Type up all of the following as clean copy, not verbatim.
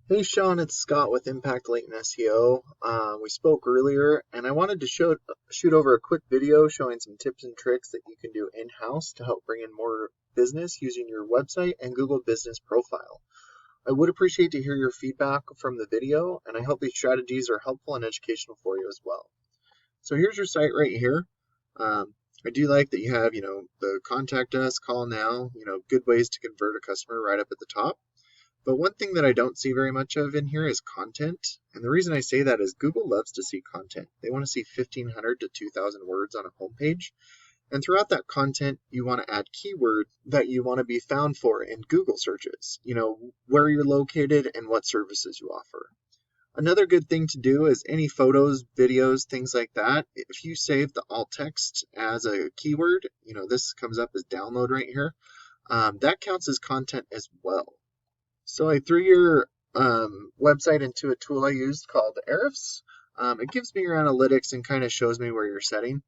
Hey Sean, it's Scott with Impact Latent SEO. We spoke earlier, and I wanted to shoot over a quick video showing some tips and tricks that you can do in-house to help bring in more business using your website and Google Business Profile. I would appreciate to hear your feedback from the video, and I hope these strategies are helpful and educational for you as well. So here's your site right here. I do like that you have, the contact us, call now, good ways to convert a customer right up at the top. But one thing that I don't see very much of in here is content. And the reason I say that is Google loves to see content. They want to see 1,500 to 2,000 words on a homepage. And throughout that content, you want to add keywords that you want to be found for in Google searches. Where you're located and what services you offer. Another good thing to do is any photos, videos, things like that. If you save the alt text as a keyword, this comes up as download right here. That counts as content as well. So I threw your website into a tool I used called Ahrefs. It gives me your analytics and kind of shows me where you're setting.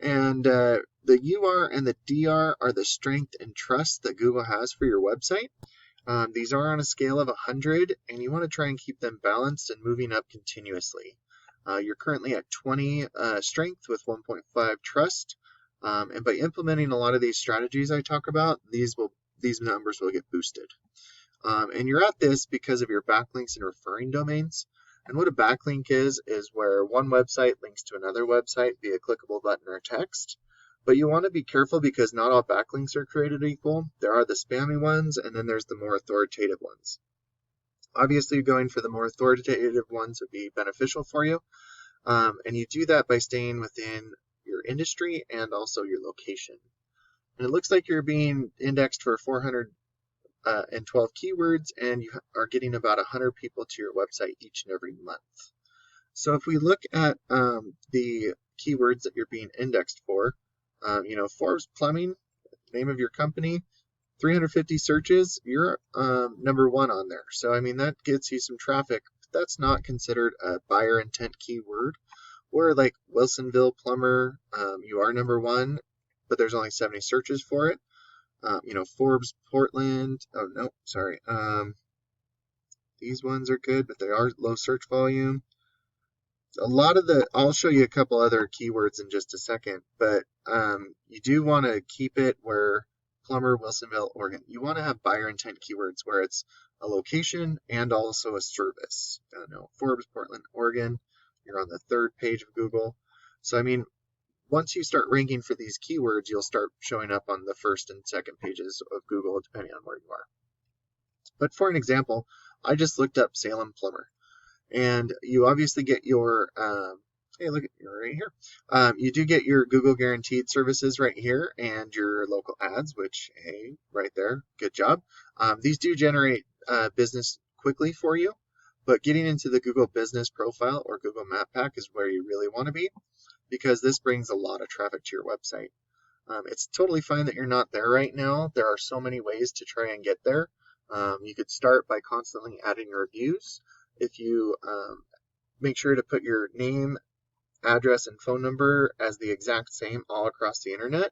And the UR and the DR are the strength and trust that Google has for your website. These are on a scale of 100, and you want to try and keep them balanced and moving up continuously. You're currently at 20 strength with 1.5 trust. And by implementing a lot of these strategies I talk about, these numbers will get boosted. And you're at this because of your backlinks and referring domains. And what a backlink is where one website links to another website via clickable button or text. But you want to be careful because not all backlinks are created equal. There are the spammy ones, and then there's the more authoritative ones. Obviously, going for the more authoritative ones would be beneficial for you. And you do that by staying within your industry and also your location. And it looks like you're being indexed for 412 keywords, and you are getting about 100 people to your website each and every month. So if we look at the keywords that you're being indexed for, Forbes Plumbing, name of your company, 350 searches, you're number one on there. So that gets you some traffic. But that's not considered a buyer intent keyword. Or like Wilsonville plumber, you are number one, but there's only 70 searches for it. Forbes Portland. Oh, no, sorry. These ones are good, but they are low search volume. I'll show you a couple other keywords in just a second, but you do want to keep it where plumber, Wilsonville, Oregon. You want to have buyer intent keywords where it's a location and also a service. Forbes, Portland, Oregon. You're on the third page of Google. So, once you start ranking for these keywords, you'll start showing up on the first and second pages of Google, depending on where you are. But for an example, I just looked up Salem plumber, and you obviously get your, hey, look, you're right here. You do get your Google guaranteed services right here and your local ads, which, hey, right there, good job. These do generate business quickly for you, but getting into the Google Business Profile or Google Map Pack is where you really want to be, because this brings a lot of traffic to your website. It's totally fine that you're not there right now. There are so many ways to try and get there. You could start by constantly adding reviews. If you make sure to put your name, address, and phone number as the exact same all across the internet,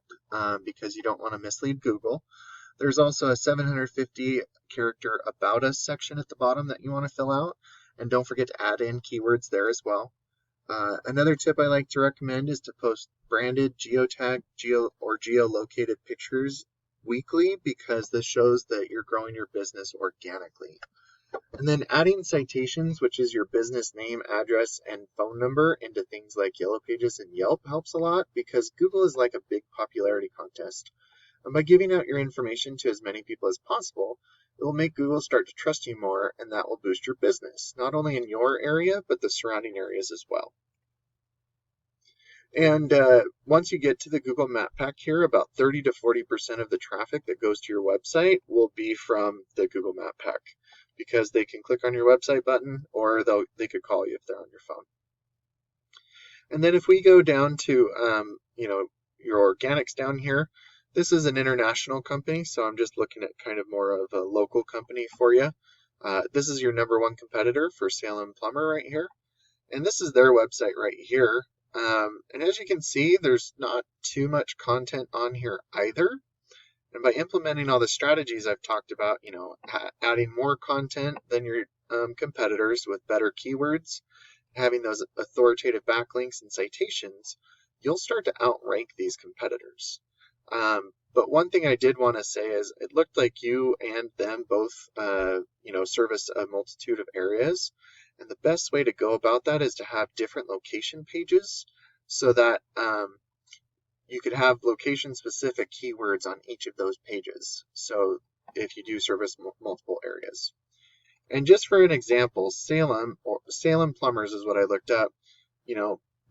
because you don't want to mislead Google. There's also a 750 character About Us section at the bottom that you want to fill out. And don't forget to add in keywords there as well. Another tip I like to recommend is to post branded geotag or geolocated pictures weekly, because this shows that you're growing your business organically. And then adding citations, which is your business name, address, and phone number, into things like Yellow Pages and Yelp helps a lot, because Google is like a big popularity contest. And by giving out your information to as many people as possible, it will make Google start to trust you more, and that will boost your business, not only in your area, but the surrounding areas as well. And once you get to the Google Map Pack here, about 30 to 40% of the traffic that goes to your website will be from the Google Map Pack, because they can click on your website button, or they could call you if they're on your phone. And then if we go down to your organics down here, this is an international company, so I'm just looking at kind of more of a local company for you. This is your number one competitor for Salem Plumber right here. And this is their website right here. And as you can see, there's not too much content on here either. And by implementing all the strategies I've talked about, adding more content than your competitors with better keywords, having those authoritative backlinks and citations, you'll start to outrank these competitors. But one thing I did want to say is it looked like you and them both, service a multitude of areas. And the best way to go about that is to have different location pages so that you could have location-specific keywords on each of those pages. So if you do service multiple areas. And just for an example, Salem Plumbers is what I looked up.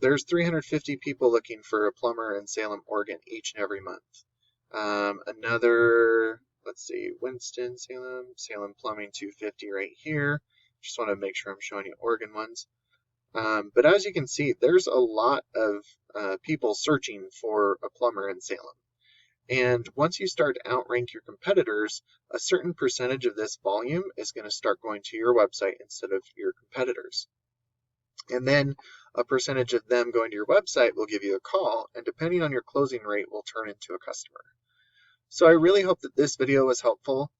There's 350 people looking for a plumber in Salem, Oregon each and every month. Let's see, Winston, Salem Plumbing 250 right here. Just want to make sure I'm showing you Oregon ones. But as you can see, there's a lot of people searching for a plumber in Salem. And once you start to outrank your competitors, a certain percentage of this volume is going to start going to your website instead of your competitors. And then a percentage of them going to your website will give you a call, and depending on your closing rate, will turn into a customer. So I really hope that this video was helpful.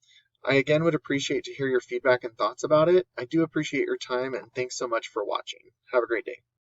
I again would appreciate to hear your feedback and thoughts about it. I do appreciate your time, and thanks so much for watching. Have a great day.